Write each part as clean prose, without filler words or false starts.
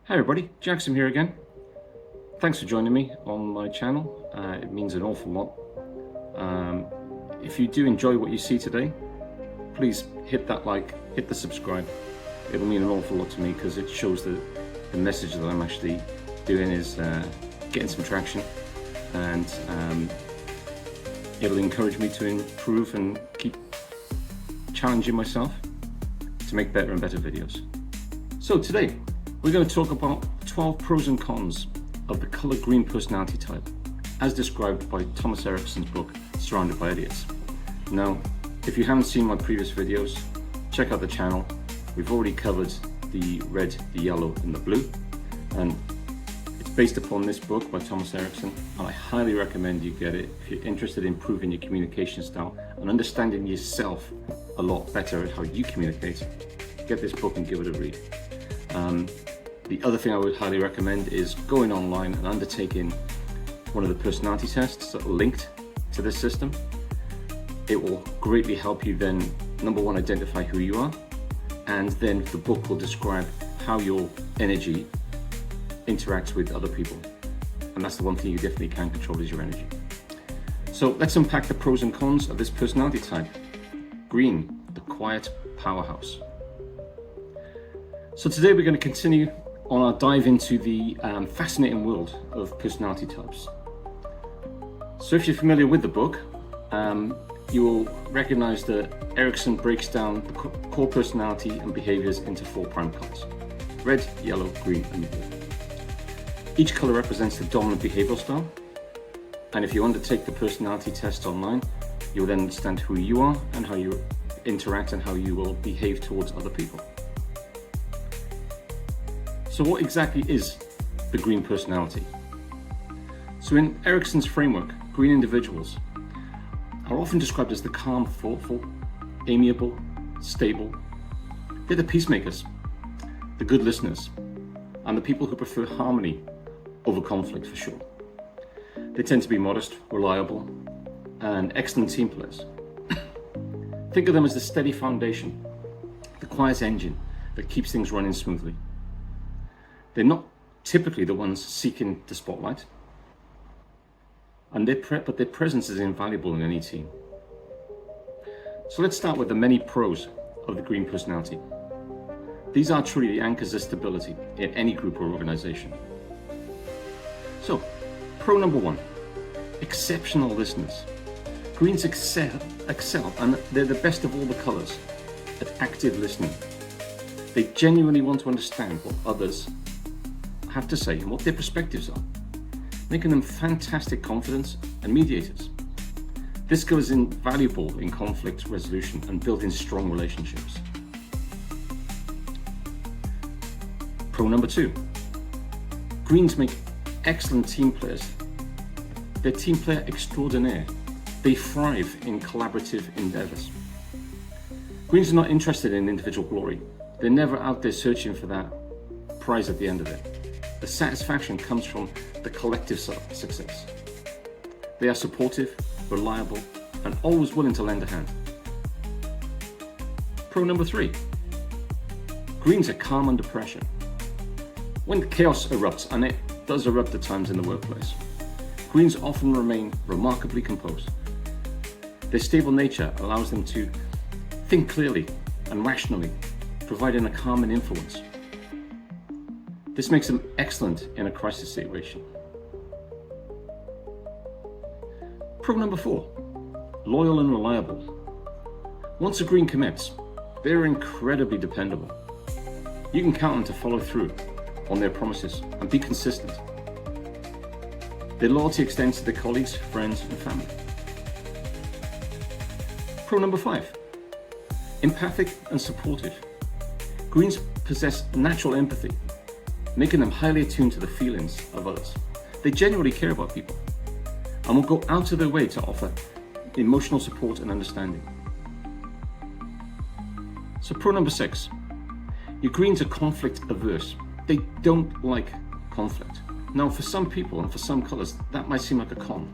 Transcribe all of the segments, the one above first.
Hi everybody, Jackson here again. Thanks for joining me on my channel. It means an awful lot. If you do enjoy what you see today, please hit that like, hit the subscribe. It'll mean an awful lot to me because it shows that the message that I'm actually doing is getting some traction, and it'll encourage me to improve and keep challenging myself to make better and better videos. So today, we're going to talk about 12 pros and cons of the color green personality type, as described by Thomas Erickson's book, Surrounded by Idiots. Now, if you haven't seen my previous videos, check out the channel. We've already covered the red, the yellow, and the blue, and it's based upon this book by Thomas Erickson, and I highly recommend you get it if you're interested in improving your communication style and understanding yourself a lot better at how you communicate. Get this book and give it a read. The other thing I would highly recommend is going online and undertaking one of the personality tests that are linked to this system. It will greatly help you then, number one, identify who you are, and then the book will describe how your energy interacts with other people. And that's the one thing you definitely can control, is your energy. So let's unpack the pros and cons of this personality type. Green, the quiet powerhouse. So today we're going to continue on our dive into the fascinating world of personality types. So if you're familiar with the book, you will recognize that Erickson breaks down the core personality and behaviors into 4 prime colors: red, yellow, green, and blue. Each color represents the dominant behavioral style, and if you undertake the personality test online, you will then understand who you are and how you interact and how you will behave towards other people. So what exactly is the green personality? So in Erickson's framework, green individuals are often described as the calm, thoughtful, amiable, stable. They're the peacemakers, the good listeners, and the people who prefer harmony over conflict, for sure. They tend to be modest, reliable, and excellent team players. Think of them as the steady foundation, the quiet engine that keeps things running smoothly. They're not typically the ones seeking the spotlight, and but their presence is invaluable in any team. So let's start with the many pros of the green personality. These are truly the anchors of stability in any group or organization. So, pro number 1, exceptional listeners. Greens excel, and they're the best of all the colors at active listening. They genuinely want to understand what others have to say and what their perspectives are, making them fantastic confidants and mediators. This skill is invaluable in conflict resolution and building strong relationships. Pro number 2, greens make excellent team players. They're team player extraordinaire. They thrive in collaborative endeavors. Greens are not interested in individual glory. They're never out there searching for that prize at the end of it. The satisfaction comes from the collective success. They are supportive, reliable, and always willing to lend a hand. Pro number 3, greens are calm under pressure. When chaos erupts, and it does erupt at times in the workplace, greens often remain remarkably composed. Their stable nature allows them to think clearly and rationally, providing a calming influence. This makes them excellent in a crisis situation. Pro number 4, loyal and reliable. Once a green commits, they're incredibly dependable. You can count on to follow through on their promises and be consistent. Their loyalty extends to their colleagues, friends, and family. Pro number 5, empathic and supportive. Greens possess natural empathy, making them highly attuned to the feelings of others. They genuinely care about people and will go out of their way to offer emotional support and understanding. So pro number 6, your greens are conflict averse. They don't like conflict. Now, for some people and for some colors, that might seem like a con.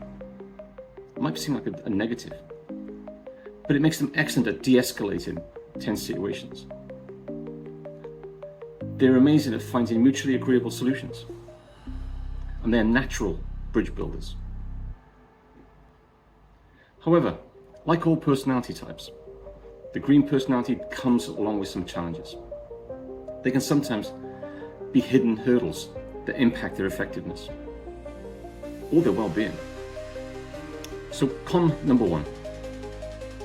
It might seem like a negative, but it makes them excellent at de-escalating tense situations. They're amazing at finding mutually agreeable solutions, and they're natural bridge builders. However, like all personality types, the green personality comes along with some challenges. They can sometimes be hidden hurdles that impact their effectiveness or their well-being. So con number one,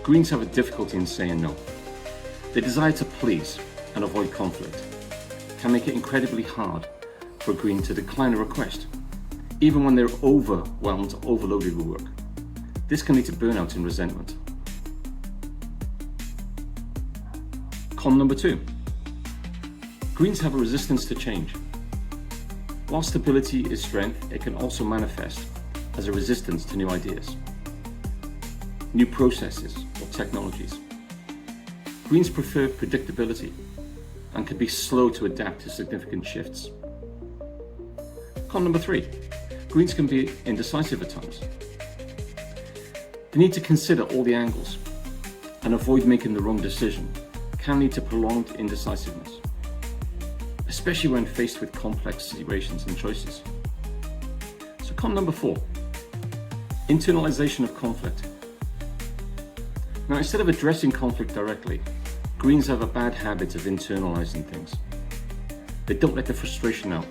greens have a difficulty in saying no. Their desire to please and avoid conflict can make it incredibly hard for a green to decline a request, even when they're overwhelmed or overloaded with work. This can lead to burnout and resentment. Con number two, greens have a resistance to change. While stability is strength, it can also manifest as a resistance to new ideas, new processes or technologies. Greens prefer predictability and can be slow to adapt to significant shifts. Con number three, greens can be indecisive at times. The need to consider all the angles and avoid making the wrong decision can lead to prolonged indecisiveness, especially when faced with complex situations and choices. So con number four, internalization of conflict. Now, instead of addressing conflict directly, greens have a bad habit of internalizing things. They don't let the frustration out,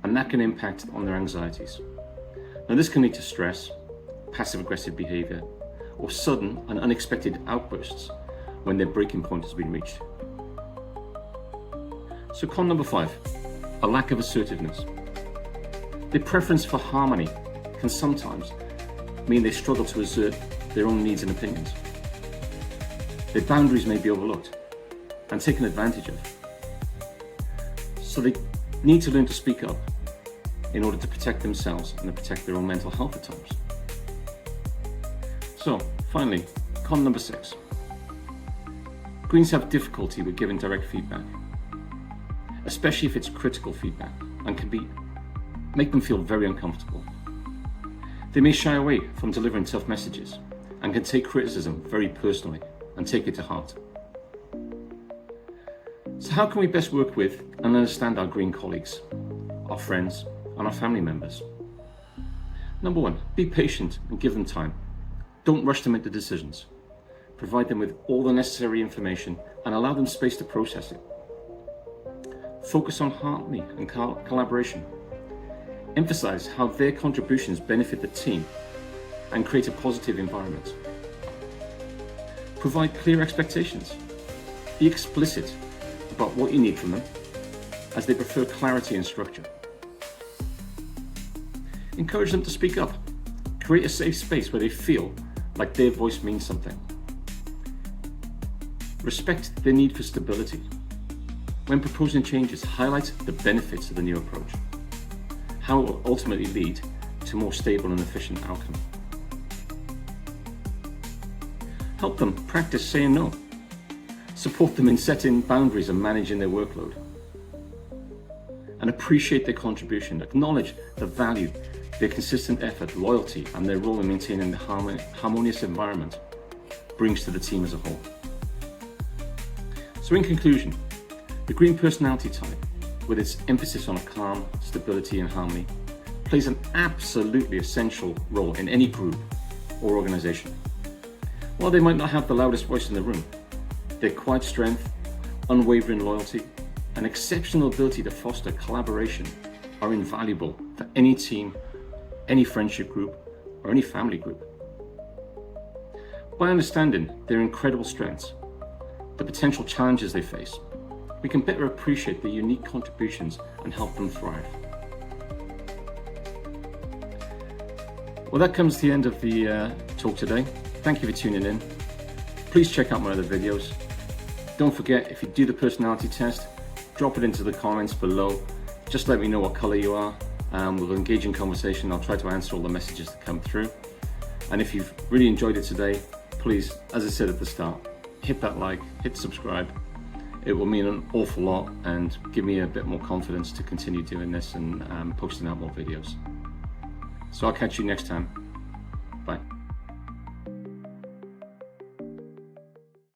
and that can impact on their anxieties. Now, this can lead to stress, passive-aggressive behavior, or sudden and unexpected outbursts when their breaking point has been reached. So con number five, a lack of assertiveness. Their preference for harmony can sometimes mean they struggle to assert their own needs and opinions. Their boundaries may be overlooked and taken advantage of. So they need to learn to speak up in order to protect themselves and to protect their own mental health at times. So finally, con number six. Greens have difficulty with giving direct feedback, especially if it's critical feedback, and can make them feel very uncomfortable. They may shy away from delivering tough messages and can take criticism very personally and take it to heart. So how can we best work with and understand our green colleagues, our friends, and our family members? Number one, be patient and give them time. Don't rush them into decisions. Provide them with all the necessary information and allow them space to process it. Focus on harmony and collaboration. Emphasize how their contributions benefit the team and create a positive environment. Provide clear expectations. Be explicit about what you need from them, as they prefer clarity and structure. Encourage them to speak up. Create a safe space where they feel like their voice means something. Respect their need for stability. When proposing changes, highlight the benefits of the new approach, how it will ultimately lead to a more stable and efficient outcome. Help them practice saying no. Support them in setting boundaries and managing their workload. And appreciate their contribution. Acknowledge the value, their consistent effort, loyalty, and their role in maintaining the harmonious environment brings to the team as a whole. So in conclusion, the green personality type, with its emphasis on calm, stability, and harmony, plays an absolutely essential role in any group or organization. While they might not have the loudest voice in the room, their quiet strength, unwavering loyalty, and exceptional ability to foster collaboration are invaluable for any team, any friendship group, or any family group. By understanding their incredible strengths, the potential challenges they face, we can better appreciate their unique contributions and help them thrive. Well, that comes to the end of the talk today. Thank you for tuning in. Please check out my other videos. Don't forget, if you do the personality test, drop it into the comments below. Just let me know what color you are. We'll engage in conversation. I'll try to answer all the messages that come through. And if you've really enjoyed it today, please, as I said at the start, hit that like, hit subscribe. It will mean an awful lot and give me a bit more confidence to continue doing this and posting out more videos. So I'll catch you next time.